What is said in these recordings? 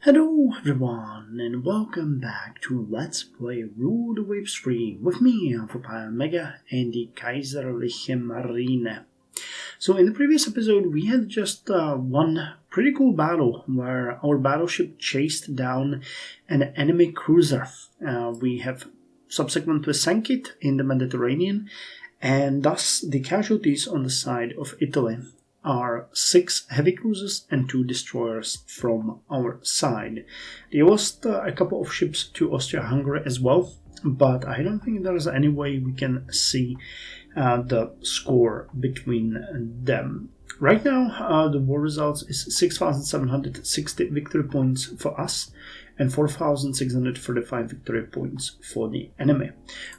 Hello everyone and welcome back to Let's Play Rule the Waves 3 with me, Alpha Mega, and the Kaiserliche Marine. So in the previous episode we had just one pretty cool battle where our battleship chased down an enemy cruiser. We have subsequently sank it in the Mediterranean, and thus the casualties on the side of Italy are 6 heavy cruisers and 2 destroyers from our side. They lost a couple of ships to Austria-Hungary as well, but I don't think there's any way we can see the score between them. Right now, the war results is 6,760 victory points for us and 4,635 victory points for the enemy.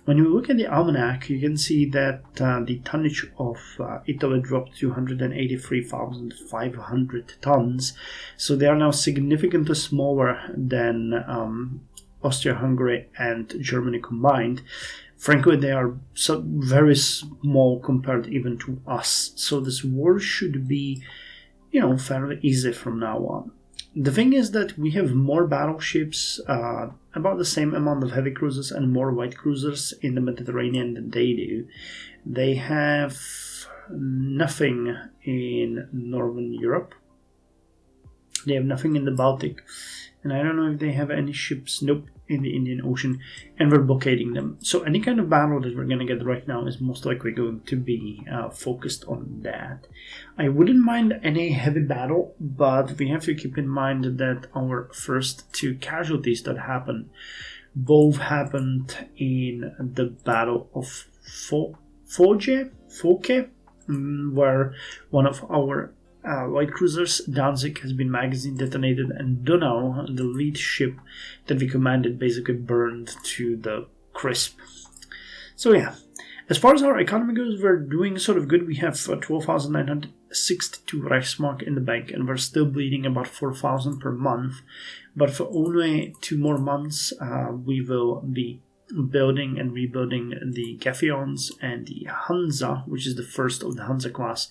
When you look at the almanac, you can see that the tonnage of Italy dropped to 183,500 tons, so they are now significantly smaller than Austria-Hungary and Germany combined. Frankly, they are very small compared even to us, so this war should be, fairly easy from now on. The thing is that we have more battleships, about the same amount of heavy cruisers and more light cruisers in the Mediterranean than they do. They have nothing in Northern Europe. They have nothing in the Baltic. And I don't know if they have any ships, in the Indian Ocean, and we're blockading them. So any kind of battle that we're going to get right now is most likely going to be focused on that. I wouldn't mind any heavy battle, but we have to keep in mind that our first 2 casualties that happened, both happened in the Battle of Foce, where one of our light cruisers, Danzig, has been magazine detonated, and Donau, the lead ship that we commanded, basically burned to the crisp. So yeah, as far as our economy goes, we're doing sort of good. We have 12,962 Reichsmark in the bank, and we're still bleeding about 4,000 per month. But for only 2 more months, we will be building and rebuilding the Gaffions and the Hansa, which is the first of the Hansa class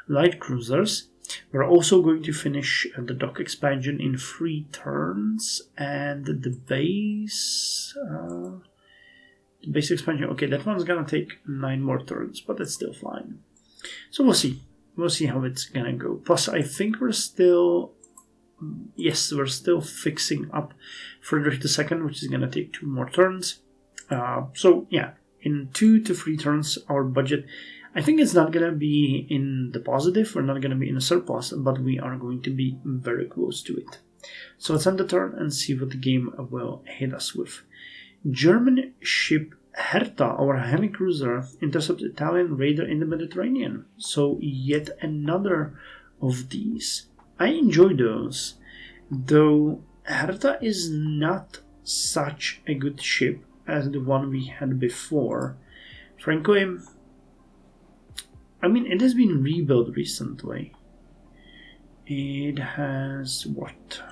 light cruisers. We're also going to finish the dock expansion in 3 turns, and the base expansion, okay, that one's gonna take 9 more turns, but that's still fine. So we'll see how it's gonna go. Plus I think we're still fixing up Frederick II, which is gonna take 2 more turns. So yeah, in 2 to 3 turns our budget, I think it's not going to be in the positive, we're not going to be in a surplus, but we are going to be very close to it. So let's end the turn and see what the game will hit us with. German ship Hertha, our heavy cruiser, intercepts Italian raider in the Mediterranean. So yet another of these. I enjoy those, though Hertha is not such a good ship as the one we had before. Frankly, it has been rebuilt recently. It has what?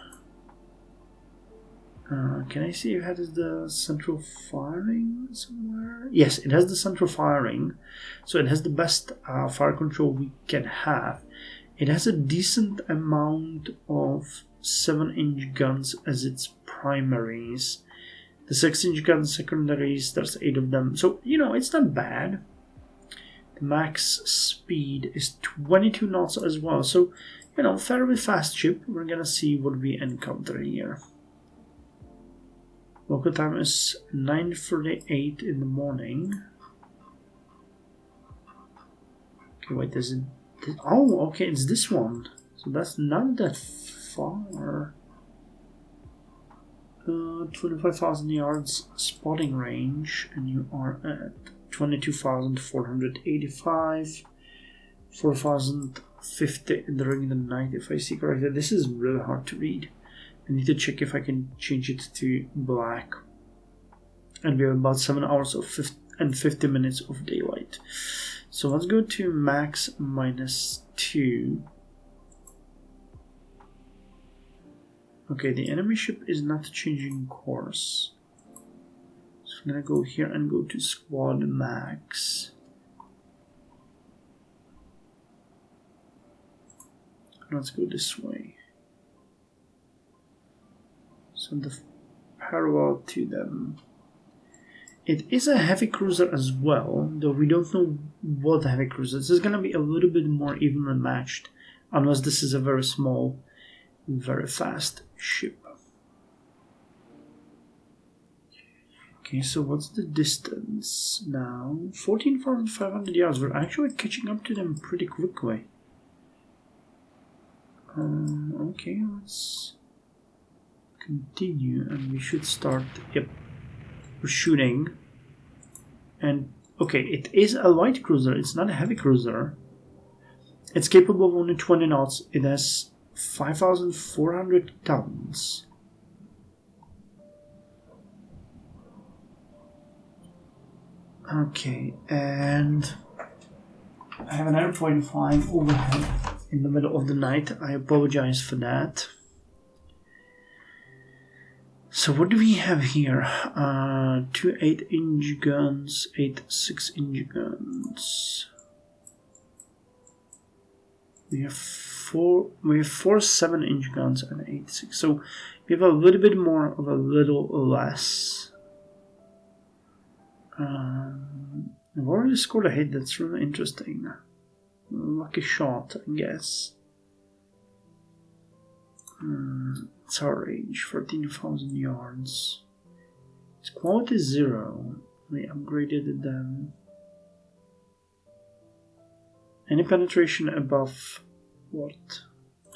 Can I see if it has the central firing somewhere? Yes, it has the central firing. So it has the best fire control we can have. It has a decent amount of 7-inch guns as its primaries. The 6-inch guns secondaries, there's 8 of them. So, it's not bad. Max speed is 22 knots as well, so fairly fast ship. We're gonna see what we encounter here. Local time is 9:38 in the morning. Okay, wait, is it? Oh, okay, it's this one. So that's not that far. 25,000 yards spotting range, and you are at 22,485, 4,050 during the night, if I see correctly. This is really hard to read. I need to check if I can change it to black. And we have about 7 hours and 50 minutes of daylight. So let's go to max -2. Okay, the enemy ship is not changing course. So I'm gonna go here and go to squad max. Let's go this way. So the parallel to them. It is a heavy cruiser as well, though we don't know what heavy cruiser. This is going to be a little bit more evenly matched, unless this is a very small, very fast ship. Okay, so what's the distance now? 14,500 yards. We're actually catching up to them pretty quickly. Okay, let's continue, and we should start. Yep, we're shooting. And okay, it is a light cruiser. It's not a heavy cruiser. It's capable of only 20 knots. It has 5,400 tons. Okay, and I have an airplane flying overhead in the middle of the night. I apologize for that. So what do we have here? 2 8-inch guns, 8 6-inch guns. We have four 7-inch guns and 8 6. So we have a little bit more of a little less. I've already scored a hit. That's really interesting. Lucky shot, I guess. It's our range, 14,000 yards. It's quality 0. We upgraded them. Any penetration above, what,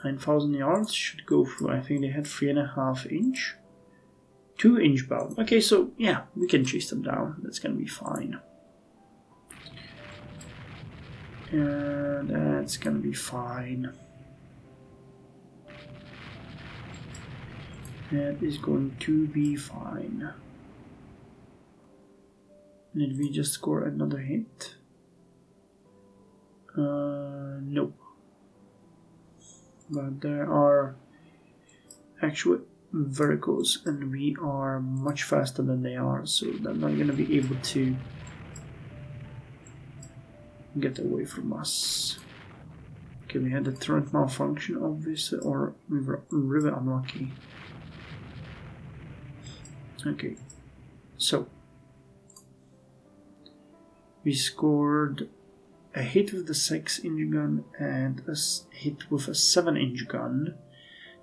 9,000 yards should go through. I think they had 3.5 inch. 2-inch bow. Okay, so yeah, we can chase them down. That's gonna be fine. And that's gonna be fine. That is going to be fine. Did we just score another hit? Nope. But there are actually very close, and we are much faster than they are, so they're not going to be able to get away from us. Okay, we had a turret malfunction, obviously, or we were really unlucky. Okay, so we scored a hit with the 6-inch gun and a hit with a 7-inch gun.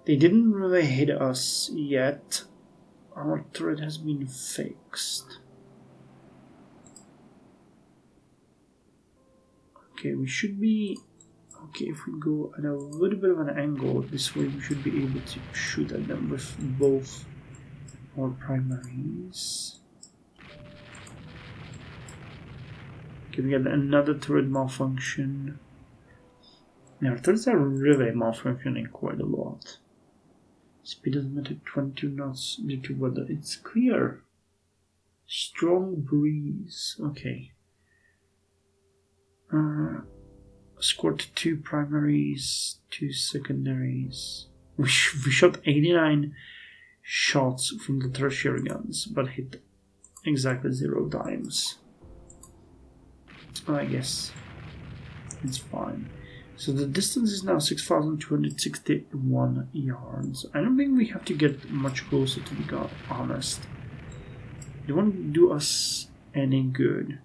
They didn't really hit us yet. Our turret has been fixed. Okay, we should be... Okay, if we go at a little bit of an angle, this way we should be able to shoot at them with both our primaries. Okay, we got another turret malfunction. Now, turrets are really malfunctioning quite a lot. Speed doesn't matter, 22 knots due to weather. It's clear. Strong breeze. Okay. Scored 2 primaries, 2 secondaries. We shot 89 shots from the tertiary guns, but hit exactly 0 times. I guess it's fine. So the distance is now 6,261 yards. I don't think we have to get much closer, to be honest. They won't do us any good.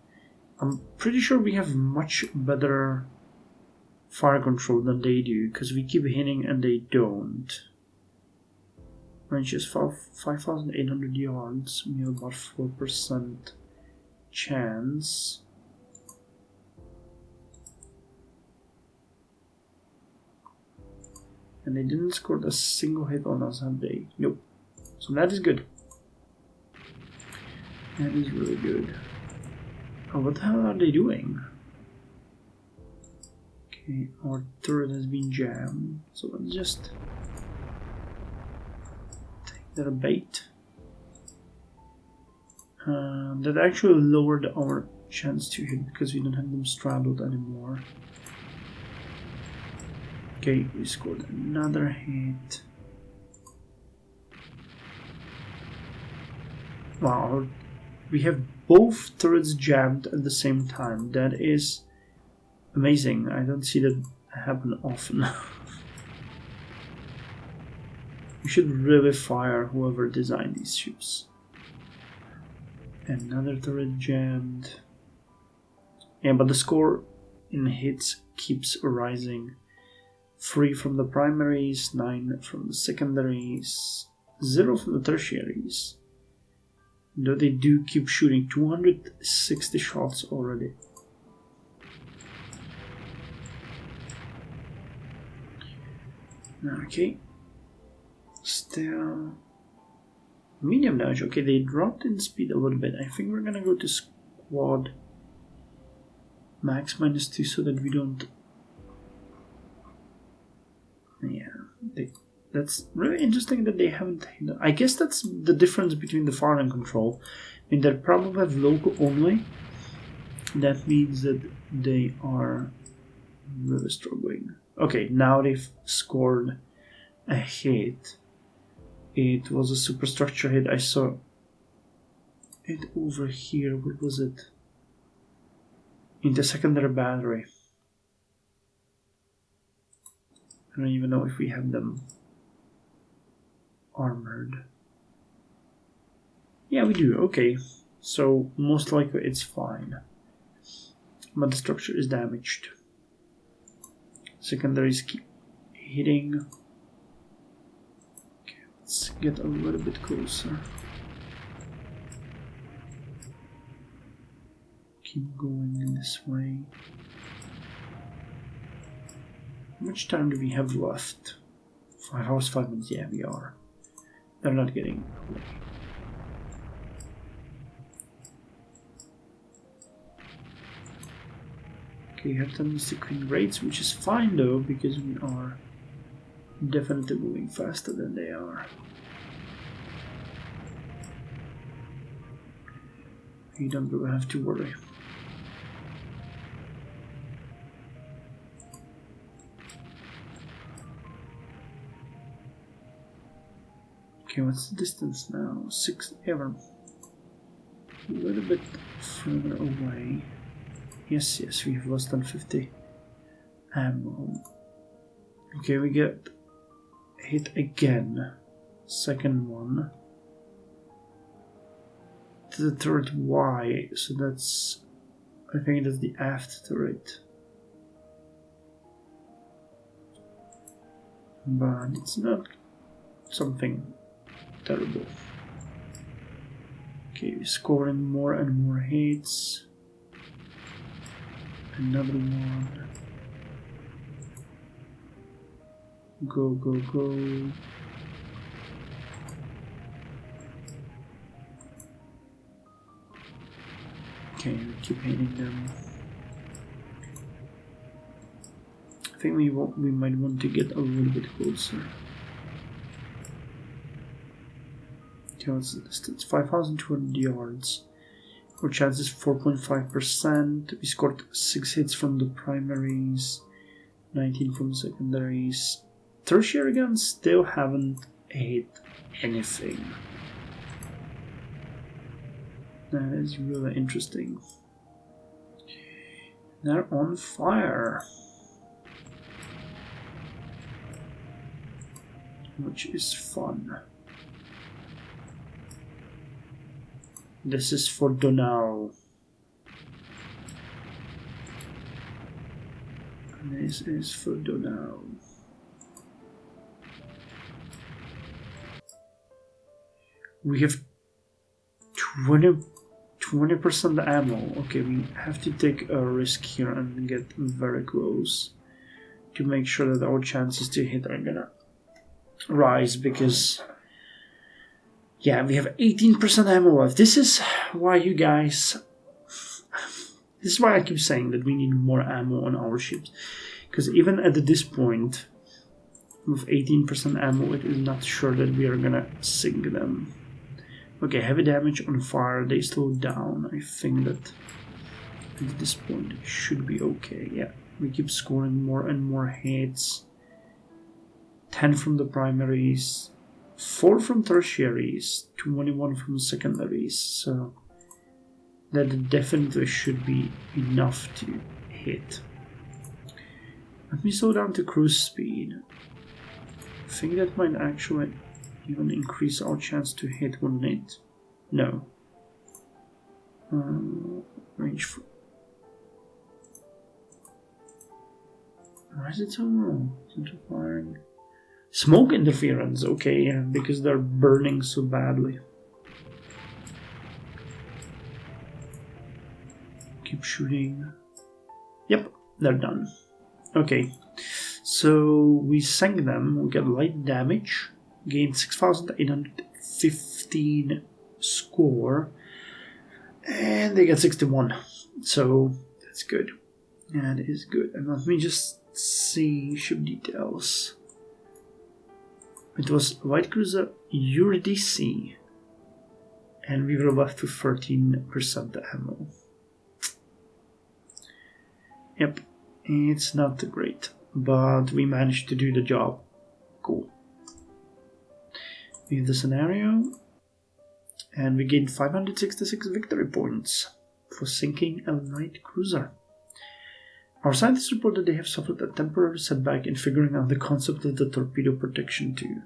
I'm pretty sure we have much better fire control than they do, because we keep hitting and they don't. Range is 5,800 yards. We have about 4% chance. And they didn't score a single hit on us, have they? Nope. So that is good. That is really good. Oh, what the hell are they doing? Okay, our turret has been jammed. So let's just take their bait. That actually lowered our chance to hit because we don't have them straddled anymore. Okay, we scored another hit. Wow, we have both turrets jammed at the same time. That is amazing. I don't see that happen often. We should really fire whoever designed these ships. Another turret jammed. Yeah, but the score in hits keeps rising. 3 from the primaries, 9 from the secondaries, 0 from the tertiaries. Though they do keep shooting, 260 shots already. Okay. Still medium damage. Okay, they dropped in speed a little bit. I think we're gonna go to squad max -2 so that we don't. Yeah, that's really interesting that they haven't. I guess that's the difference between the foreign control. I mean, they probably have local only. That means that they are really struggling. Okay, now they've scored a hit. It was a superstructure hit. I saw it over here. What was it? In the secondary battery. I don't even know if we have them armored. Yeah, we do. Okay. So most likely it's fine. But the structure is damaged. Secondaries keep hitting. Okay, let's get a little bit closer. Keep going in this way. How much time do we have left? 5 hours, 5 minutes. Yeah, we are. They're not getting away. Okay, we have done sequence rates, which is fine though, because we are definitely moving faster than they are. You don't really have to worry. Okay, what's the distance now? 6 ever. A little bit further away. Yes, we've lost on 50 ammo. Okay, we get hit again. Second one. To the turret Y, so that's, I think that's the aft turret. But it's not something terrible. Okay, scoring more and more hits. Another one. Go, go, go. Okay, we keep hitting them. I think we might want to get a little bit closer. Okay, what's the distance? 5,200 yards. Our chance is 4.5%. We scored 6 hits from the primaries, 19 from the secondaries. Tertiary guns still haven't hit anything. That is really interesting. They're on fire, which is fun. This is for Donau. This is for Donau. We have 20% ammo. Okay, we have to take a risk here and get very close to make sure that our chances to hit are gonna rise, because yeah, we have 18% ammo left. This is why you guys... This is why I keep saying that we need more ammo on our ships. Because even at this point, with 18% ammo, it is not sure that we are gonna sink them. Okay, heavy damage on fire, they slow down. I think that at this point it should be okay. Yeah, we keep scoring more and more hits. 10 from the primaries. 4 from tertiaries, 21 from secondaries, so that definitely should be enough to hit. Let me slow down to cruise speed. I think that might actually even increase our chance to hit, wouldn't it? No. Range for... Why is it so low? Center firing. Smoke interference, okay, yeah, because they're burning so badly. Keep shooting. Yep, they're done. Okay, so we sank them, we got light damage, gained 6,815 score, and they got 61. So that's good. That is good. And let me just see ship details. It was White Cruiser Eurydice, and we were left with 13% ammo. Yep, it's not great, but we managed to do the job. Cool. We have the scenario, and we gained 566 victory points for sinking a light cruiser. Our scientists report that they have suffered a temporary setback in figuring out the concept of the torpedo protection too.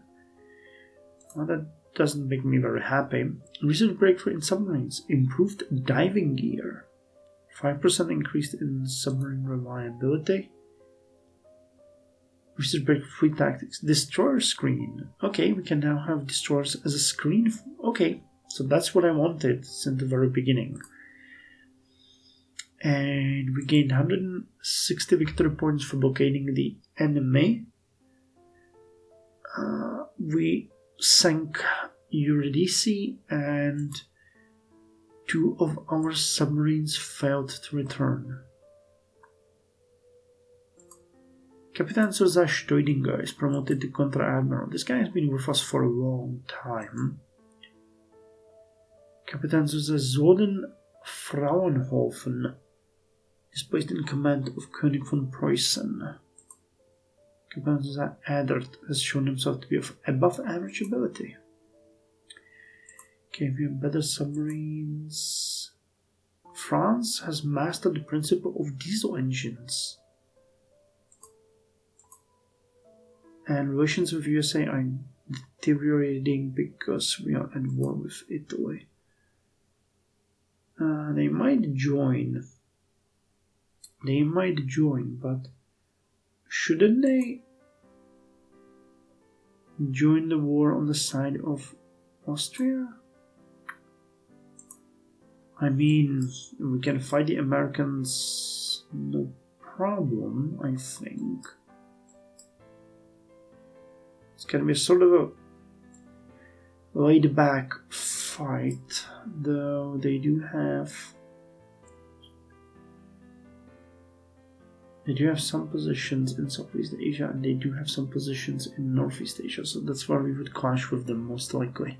Well, that doesn't make me very happy. Recent breakthrough in submarines. Improved diving gear. 5% increase in submarine reliability. Recent breakthrough fleet tactics. Destroyer screen. Okay, we can now have destroyers as a screen. Okay, so that's what I wanted since the very beginning. And we gained 160 victory points for blockading the enemy. We sank Eurydice, and 2 of our submarines failed to return. Captain Sosa Steudinger is promoted to Grand Admiral. This guy has been with us for a long time. Captain Sosa Zoden Fraunhofen is placed in command of König von Preußen. Captain Sosa Adert has shown himself to be of above average ability. Okay, we have better submarines. France has mastered the principle of diesel engines. And relations with USA are deteriorating because we are at war with Italy. They might join. But shouldn't they join the war on the side of Austria? I mean, we can fight the Americans, no problem, I think. It's gonna be sort of a laid back fight, though they do have some positions in Southeast Asia, and they do have some positions in Northeast Asia, so that's where we would clash with them most likely.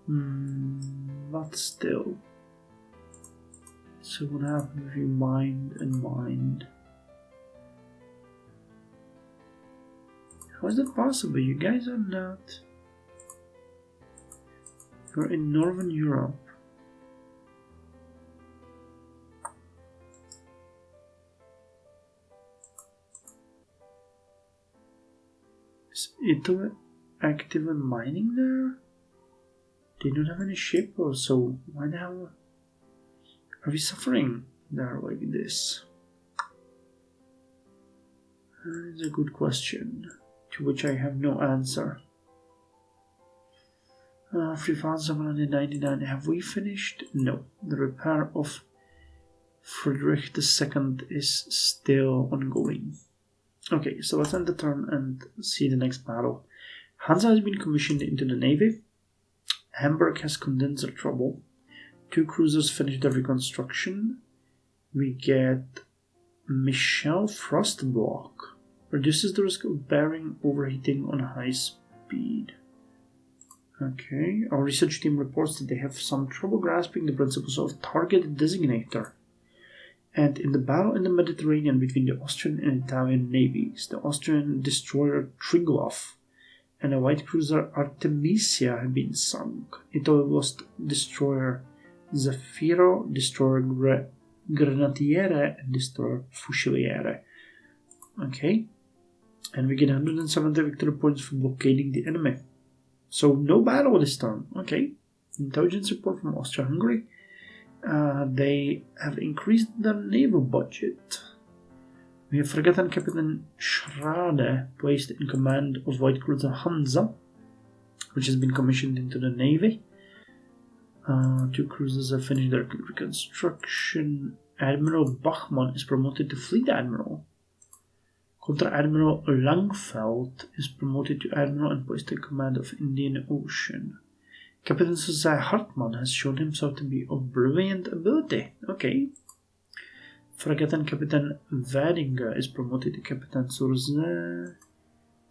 But still. So what happens if you mind and mind? How is that possible? You guys are not... You're in Northern Europe. Is Italy active in mining there? They don't have any ship or so. Why the hell are we suffering there like this? It's a good question, to which I have no answer. 3,799. Have we finished? No. The repair of Friedrich II is still ongoing. Okay, so let's end the turn and see the next battle. Hansa has been commissioned into the Navy. Hamburg has condenser trouble. 2 cruisers finished their reconstruction. We get Michel Frostblock. Reduces the risk of bearing overheating on high speed. Okay, our research team reports that they have some trouble grasping the principles of target designator. And in the battle in the Mediterranean between the Austrian and Italian navies, the Austrian destroyer Triglav and a white cruiser Artemisia have been sunk. Italy lost destroyer Zafiro, destroyer Granatiere, and destroyer Fusiliere. Okay, And we get 170 victory points for blockading the enemy. So no battle this turn. Okay. Intelligence report from Austria-Hungary. They have increased their naval budget. We have Fregatten Captain Schrade placed in command of White Cruiser Hansa, which has been commissioned into the Navy. 2 cruisers have finished their reconstruction. Admiral Bachmann is promoted to Fleet Admiral. Contra-Admiral Langfeld is promoted to Admiral and placed in command of Indian Ocean. Captain Jose Hartmann has shown himself to be of brilliant ability. Okay. Fregatten Captain Wedinger is promoted to Captain Surze.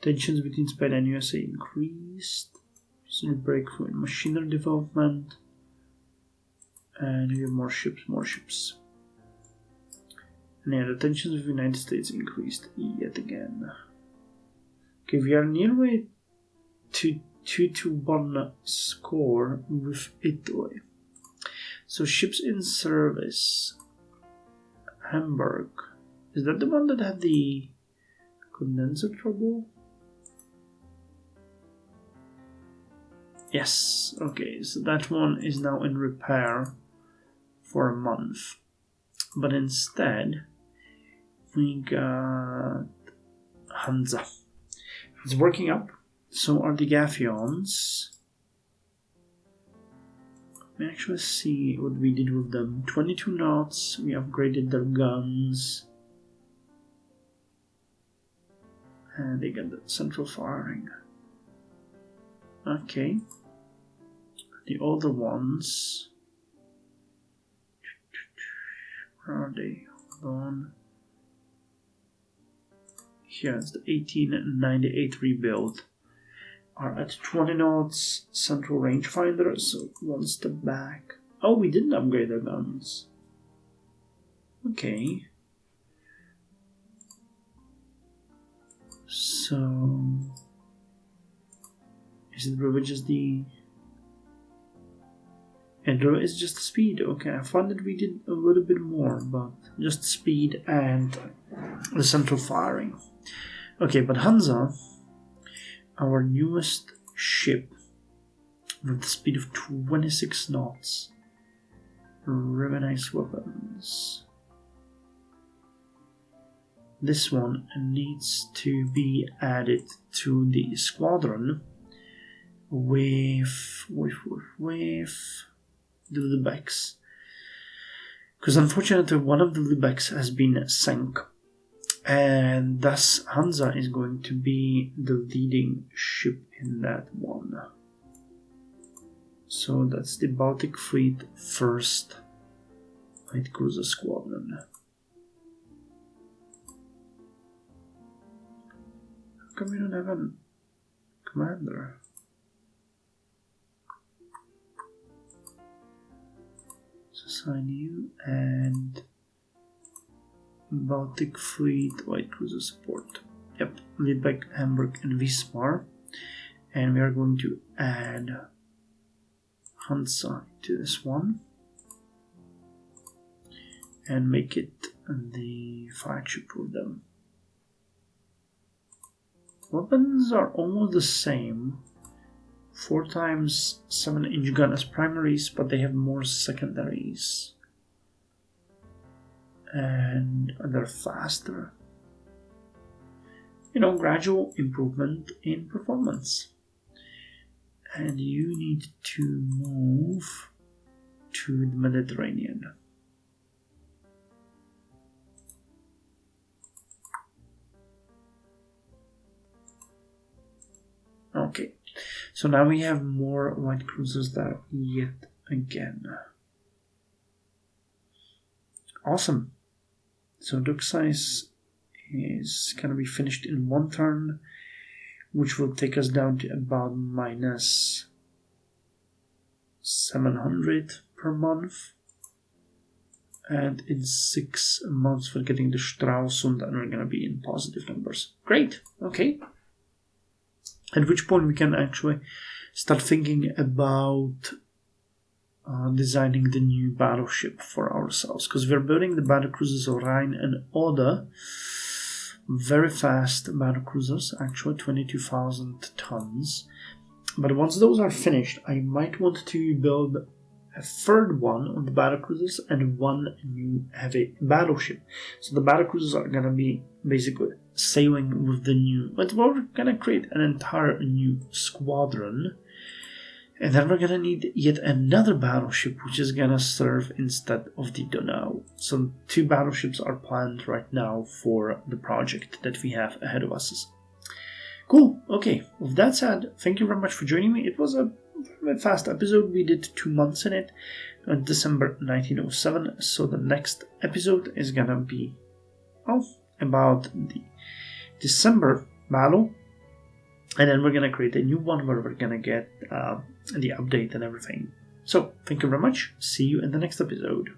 Tensions between Spain and USA increased. Personal breakthrough in machinery development. And we have more ships. And yeah, the tensions with the United States increased yet again. Okay, we are nearly to 2-1 score with Italy. So ships in service. Hamburg. Is that the one that had the condenser trouble? Yes. Okay, so that one is now in repair for a month. But instead, we got Hansa. It's working up. So are the Gaffions. Let me actually see what we did with them. 22 knots. We upgraded their guns. And they got the central firing. Okay. The other ones. Where are they? Hold on. Here it's the 1898 rebuild. Are at 20 knots central rangefinder, so one step back. Oh, we didn't upgrade their guns. Okay. So is it really just the... And it's just the speed. Okay, I found that we did a little bit more, but just speed and the central firing. Okay, but Hansa, our newest ship, with the speed of 26 knots. Really nice weapons. This one needs to be added to the squadron with the Lübecks. Because unfortunately one of the Lübecks has been sunk. And thus Hansa is going to be the leading ship in that one. So that's the Baltic Fleet 1st Light Cruiser Squadron. How come we don't have a commander? So assign you and Baltic Fleet Light Cruiser Support. Yep, Lübeck, Hamburg and Wismar. And we are going to add Hansa to this one. And make it the flagship of them. Weapons are almost the same. 4x 7-inch gun as primaries, but they have more secondaries. And they're faster. You know, gradual improvement in performance. And you need to move to the Mediterranean. Okay, so now we have more light cruisers there yet again. Awesome. So dock size is going to be finished in one turn, which will take us down to about minus 700 per month. And in 6 months we're getting the Stralsund and we're going to be in positive numbers. Great, okay. At which point we can actually start thinking about designing the new battleship for ourselves. Because we're building the battlecruisers Rhine and Oder. very fast battlecruisers, actually 22,000 tons. But once those are finished, I might want to build a third one on the battlecruisers and one new heavy battleship. So the battlecruisers are going to be basically sailing with the new, but we're going to create an entire new squadron. And then we're going to need yet another battleship, which is going to serve instead of the Donau. So 2 battleships are planned right now for the project that we have ahead of us. Cool. Okay. With that said, thank you very much for joining me. It was a very fast episode. We did 2 months in it, on December 1907. So the next episode is going to be about the December battle. And then we're going to create a new one where we're going to get the update and everything. So, thank you very much. See you in the next episode.